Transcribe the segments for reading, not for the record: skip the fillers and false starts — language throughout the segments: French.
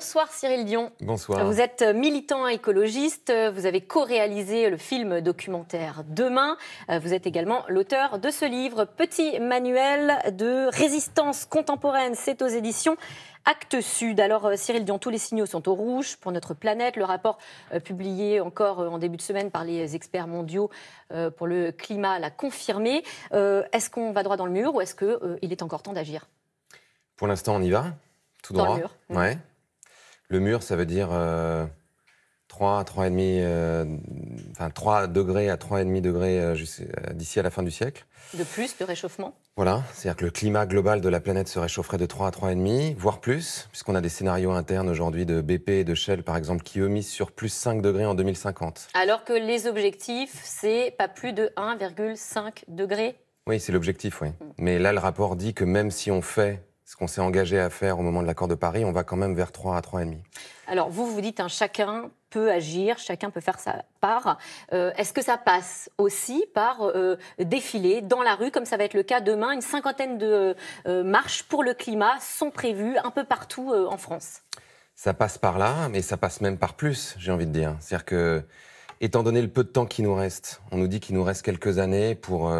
Bonsoir Cyril Dion. Bonsoir. Vous êtes militant écologiste, vous avez co-réalisé le film documentaire Demain. Vous êtes également l'auteur de ce livre, Petit manuel de résistance contemporaine. C'est aux éditions Actes Sud. Alors Cyril Dion, tous les signaux sont au rouge pour notre planète. Le rapport publié encore en début de semaine par les experts mondiaux pour le climat l'a confirmé. Est-ce qu'on va droit dans le mur ou est-ce qu'il est encore temps d'agir ? Pour l'instant, on y va, tout droit. Dans le mur. Ouais. Le mur, ça veut dire 3 degrés à 3,5 degrés d'ici à la fin du siècle. De plus de réchauffement. Voilà, c'est-à-dire que le climat global de la planète se réchaufferait de 3 à 3,5, voire plus, puisqu'on a des scénarios internes aujourd'hui de BP et de Shell, par exemple, qui misent sur plus 5 degrés en 2050. Alors que les objectifs, c'est pas plus de 1,5 degré. Oui, c'est l'objectif, oui. Mais là, le rapport dit que même si on fait ce qu'on s'est engagé à faire au moment de l'accord de Paris, on va quand même vers 3 à 3,5. Alors, vous dites, chacun peut agir, chacun peut faire sa part. Est-ce que ça passe aussi par défiler dans la rue, comme ça va être le cas demain? Une cinquantaine de marches pour le climat sont prévues un peu partout en France. Ça passe par là, mais ça passe même par plus, j'ai envie de dire. C'est-à-dire que, étant donné le peu de temps qui nous reste, on nous dit qu'il nous reste quelques années pour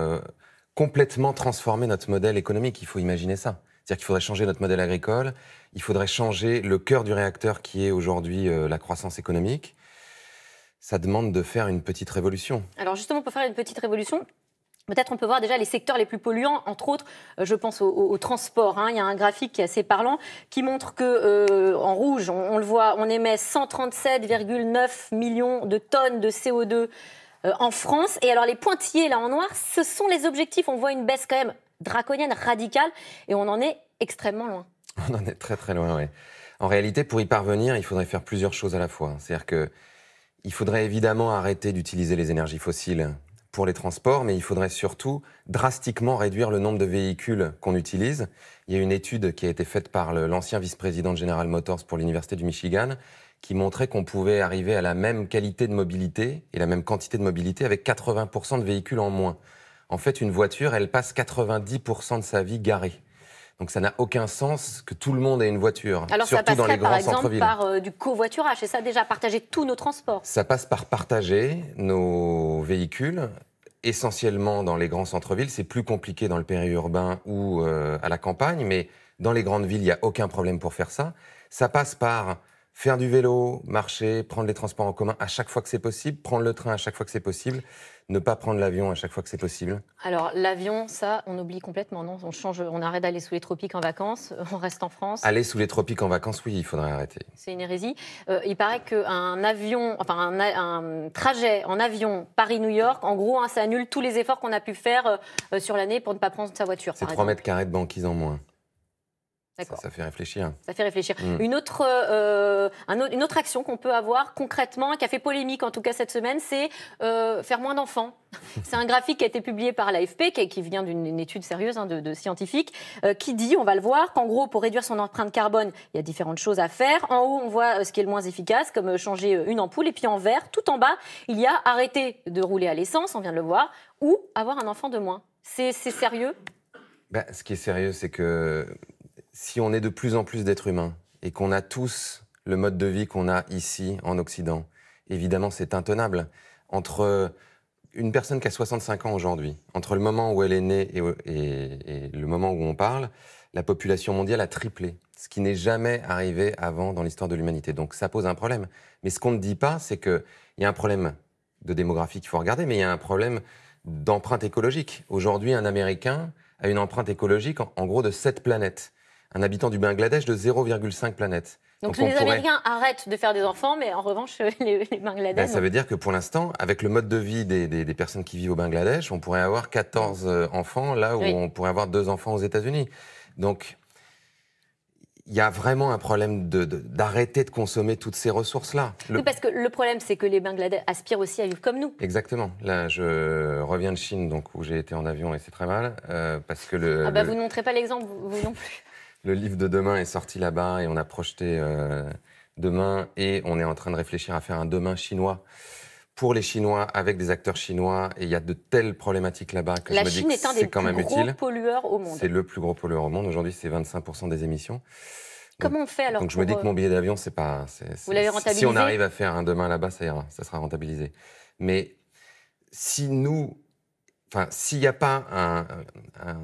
complètement transformer notre modèle économique. Il faut imaginer ça. C'est-à-dire qu'il faudrait changer notre modèle agricole, il faudrait changer le cœur du réacteur qui est aujourd'hui la croissance économique. Ça demande de faire une petite révolution. Alors justement, pour faire une petite révolution, peut-être on peut voir déjà les secteurs les plus polluants, entre autres, je pense au transport. Il y a un graphique qui est assez parlant qui montre que, en rouge, on le voit, on émet 137,9 millions de tonnes de CO2 en France. Et alors les pointillés là en noir, ce sont les objectifs. On voit une baisse quand même draconienne, radicale, et on en est extrêmement loin. On en est très très loin, oui. En réalité, pour y parvenir, il faudrait faire plusieurs choses à la fois. C'est-à-dire qu'il faudrait évidemment arrêter d'utiliser les énergies fossiles pour les transports, mais il faudrait surtout drastiquement réduire le nombre de véhicules qu'on utilise. Il y a une étude qui a été faite par l'ancien vice-président de General Motors pour l'Université du Michigan qui montrait qu'on pouvait arriver à la même qualité de mobilité et la même quantité de mobilité avec 80% de véhicules en moins. En fait, une voiture, elle passe 90% de sa vie garée. Donc ça n'a aucun sens que tout le monde ait une voiture, alors surtout dans les grands centres-villes. Alors ça passerait par exemple par du covoiturage, c'est ça déjà, partager tous nos transports? Ça passe par partager nos véhicules, essentiellement dans les grands centres-villes. C'est plus compliqué dans le périurbain ou à la campagne, mais dans les grandes villes, il n'y a aucun problème pour faire ça. Ça passe par faire du vélo, marcher, prendre les transports en commun à chaque fois que c'est possible, prendre le train à chaque fois que c'est possible, ne pas prendre l'avion à chaque fois que c'est possible. Alors l'avion, ça, on oublie complètement, non? On arrête d'aller sous les tropiques en vacances, on reste en France. Aller sous les tropiques en vacances, oui, il faudrait arrêter. C'est une hérésie. Il paraît qu'un avion, un trajet en avion Paris-New York, en gros, ça annule tous les efforts qu'on a pu faire sur l'année pour ne pas prendre sa voiture. C'est 3 mètres carrés de banquise en moins. Ça fait réfléchir. Ça fait réfléchir. Une autre action qu'on peut avoir concrètement, qui a fait polémique en tout cas cette semaine, c'est faire moins d'enfants. C'est un graphique qui a été publié par l'AFP, qui vient d'une étude sérieuse de scientifiques, qui dit, on va le voir, qu'en gros, pour réduire son empreinte carbone, il y a différentes choses à faire. En haut, on voit ce qui est le moins efficace, comme changer une ampoule. Et puis en vert, tout en bas, il y a arrêter de rouler à l'essence, on vient de le voir, ou avoir un enfant de moins. C'est sérieux ? Ce qui est sérieux, c'est que si on est de plus en plus d'êtres humains et qu'on a tous le mode de vie qu'on a ici, en Occident, évidemment, c'est intenable. Entre une personne qui a 65 ans aujourd'hui, entre le moment où elle est née et le moment où on parle, la population mondiale a triplé, ce qui n'est jamais arrivé avant dans l'histoire de l'humanité. Donc ça pose un problème. Mais ce qu'on ne dit pas, c'est qu'il y a un problème de démographie qu'il faut regarder, mais il y a un problème d'empreinte écologique. Aujourd'hui, un Américain a une empreinte écologique en gros de 7 planètes. Un habitant du Bangladesh de 0,5 planètes. Donc les Américains arrêtent de faire des enfants, mais en revanche, les Bangladais... Ça veut dire que pour l'instant, avec le mode de vie des personnes qui vivent au Bangladesh, on pourrait avoir 14 enfants, là où on pourrait avoir 2 enfants aux États-Unis. Donc, il y a vraiment un problème d'arrêter de consommer toutes ces ressources-là. Oui, parce que le problème, c'est que les Bangladais aspirent aussi à vivre comme nous. Exactement. Là, je reviens de Chine, donc, où j'ai été en avion, et c'est très mal, parce que vous ne montrez pas l'exemple, vous non plus. Le livre de Demain est sorti là-bas et on a projeté Demain et on est en train de réfléchir à faire un Demain chinois pour les Chinois avec des acteurs chinois et il y a de telles problématiques là-bas que je me dis que c'est quand même utile. La Chine est un des plus gros pollueurs au monde. C'est le plus gros pollueur au monde. Aujourd'hui, c'est 25% des émissions. Comment on fait alors? Donc je me dis que mon billet d'avion, c'est pas... Vous l'avez rentabilisé? Si on arrive à faire un demain là-bas, ça ira, ça sera rentabilisé. Mais si nous... Enfin, s'il n'y a pas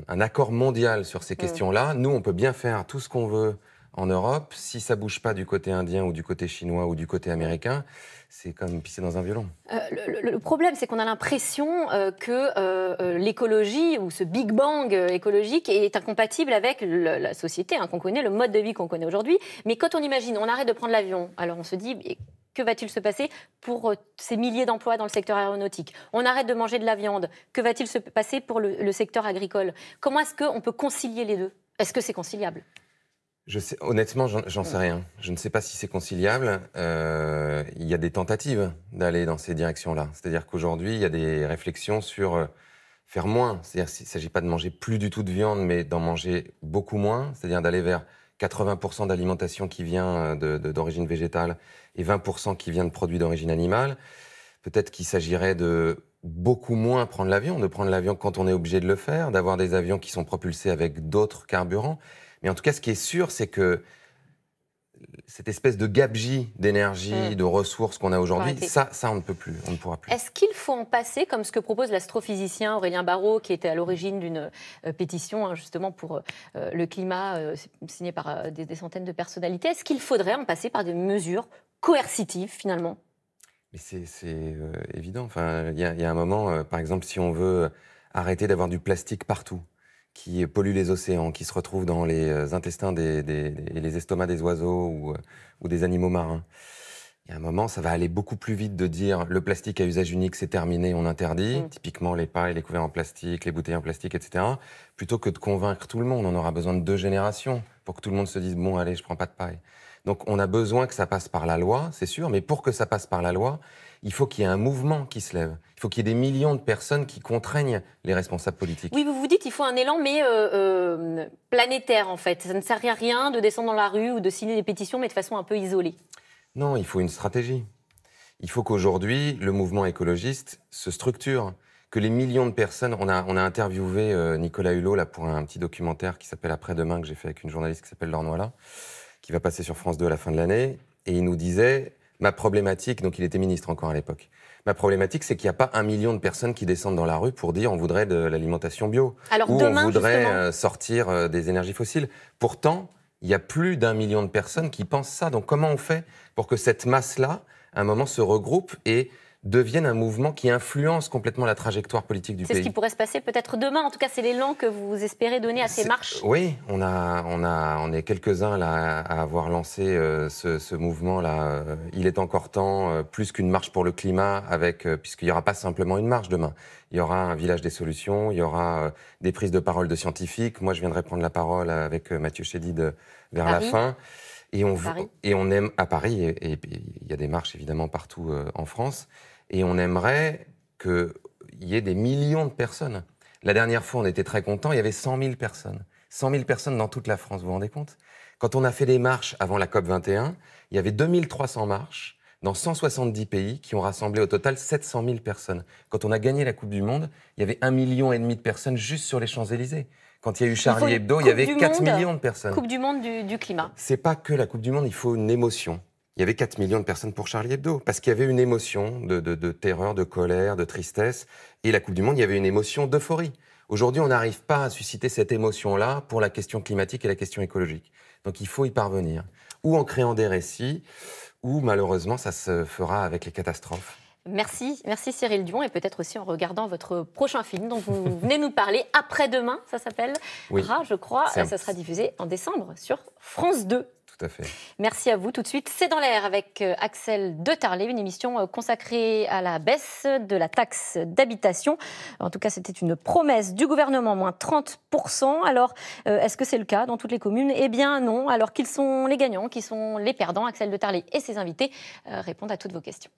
un accord mondial sur ces questions-là, nous, on peut bien faire tout ce qu'on veut en Europe. Si ça ne bouge pas du côté indien ou du côté chinois ou du côté américain, c'est comme pisser dans un violon. Le problème, c'est qu'on a l'impression que l'écologie ou ce Big Bang écologique est incompatible avec la société qu'on connaît, le mode de vie qu'on connaît aujourd'hui. Mais quand on imagine, on arrête de prendre l'avion, alors on se dit... Que va-t-il se passer pour ces milliers d'emplois dans le secteur aéronautique? On arrête de manger de la viande. Que va-t-il se passer pour le secteur agricole? Comment est-ce qu'on peut concilier les deux? Est-ce que c'est conciliable? Honnêtement, j'en sais rien. Je ne sais pas si c'est conciliable. Il y a des tentatives d'aller dans ces directions-là. C'est-à-dire qu'aujourd'hui, il y a des réflexions sur faire moins. C'est-à-dire qu'il ne s'agit pas de manger plus du tout de viande, mais d'en manger beaucoup moins. C'est-à-dire d'aller vers 80% d'alimentation qui vient d'origine végétale et 20% qui vient de produits d'origine animale. Peut-être qu'il s'agirait de beaucoup moins prendre l'avion, de prendre l'avion quand on est obligé de le faire, d'avoir des avions qui sont propulsés avec d'autres carburants. Mais en tout cas, ce qui est sûr, c'est que cette espèce de gabegie d'énergie, de ressources qu'on a aujourd'hui, ça, on ne peut plus, on ne pourra plus. Est-ce qu'il faut en passer, comme ce que propose l'astrophysicien Aurélien Barraud, qui était à l'origine d'une pétition justement pour le climat, signée par des centaines de personnalités, est-ce qu'il faudrait en passer par des mesures coercitives, finalement? Mais c'est évident. Enfin, il y a un moment, par exemple, si on veut arrêter d'avoir du plastique partout, qui pollue les océans, qui se retrouve dans les intestins et les estomacs des oiseaux ou des animaux marins. Il y a un moment, ça va aller beaucoup plus vite de dire le plastique à usage unique, c'est terminé, on interdit, typiquement les pailles, les couverts en plastique, les bouteilles en plastique, etc., plutôt que de convaincre tout le monde. On aura besoin de 2 générations pour que tout le monde se dise « bon, allez, je prends pas de paille ». Donc on a besoin que ça passe par la loi, c'est sûr, mais pour que ça passe par la loi, il faut qu'il y ait un mouvement qui se lève. Il faut qu'il y ait des millions de personnes qui contraignent les responsables politiques. Oui, vous dites qu'il faut un élan, mais planétaire, en fait. Ça ne sert à rien de descendre dans la rue ou de signer des pétitions, mais de façon un peu isolée. Non, il faut une stratégie. Il faut qu'aujourd'hui, le mouvement écologiste se structure, que les millions de personnes... On a interviewé Nicolas Hulot là, pour un petit documentaire qui s'appelle Après-demain, que j'ai fait avec une journaliste qui s'appelle Laure Noëlla, qui va passer sur France 2 à la fin de l'année. Et il nous disait... Ma problématique, donc il était ministre encore à l'époque, ma problématique, c'est qu'il n'y a pas 1 million de personnes qui descendent dans la rue pour dire on voudrait de l'alimentation bio. Alors, ou demain, on voudrait sortir des énergies fossiles. Pourtant, il y a plus d'1 million de personnes qui pensent ça. Donc comment on fait pour que cette masse-là, à un moment, se regroupe et devienne un mouvement qui influence complètement la trajectoire politique du pays? C'est ce qui pourrait se passer peut-être demain. En tout cas, c'est l'élan que vous espérez donner à ces marches. Oui, on est quelques-uns là à avoir lancé ce mouvement-là. Il est encore temps, plus qu'une marche pour le climat, puisqu'il n'y aura pas simplement une marche demain. Il y aura un village des solutions, il y aura des prises de parole de scientifiques. Moi, je viendrai prendre la parole avec Mathieu Chédid vers la fin. Et on aime à Paris, et il y a des marches évidemment partout en France, et on aimerait qu'il y ait des millions de personnes. La dernière fois, on était très contents, il y avait 100 000 personnes. 100 000 personnes dans toute la France, vous vous rendez compte? Quand on a fait des marches avant la COP21, il y avait 2300 marches dans 170 pays qui ont rassemblé au total 700 000 personnes. Quand on a gagné la Coupe du Monde, il y avait 1,5 million de personnes juste sur les Champs-Élysées. Quand il y a eu Charlie Hebdo, il y avait 4 millions de personnes. Coupe du monde du climat. C'est pas que la Coupe du Monde, il faut une émotion. Il y avait 4 millions de personnes pour Charlie Hebdo, parce qu'il y avait une émotion de terreur, de colère, de tristesse. Et la Coupe du Monde, il y avait une émotion d'euphorie. Aujourd'hui, on n'arrive pas à susciter cette émotion-là pour la question climatique et la question écologique. Donc il faut y parvenir. Ou en créant des récits, ou malheureusement, ça se fera avec les catastrophes. Merci Cyril Dion, et peut-être aussi en regardant votre prochain film dont vous venez nous parler, Après-demain, ça s'appelle, je crois. Ça sera diffusé en décembre sur France 2. Tout à fait. Merci à vous. Tout de suite, C'est dans l'air avec Axel de Tarlé, une émission consacrée à la baisse de la taxe d'habitation. En tout cas, c'était une promesse du gouvernement, moins 30%. Alors, est-ce que c'est le cas dans toutes les communes? Eh bien non. Alors, qui sont les gagnants, qui sont les perdants? Axel de Tarlé et ses invités répondent à toutes vos questions.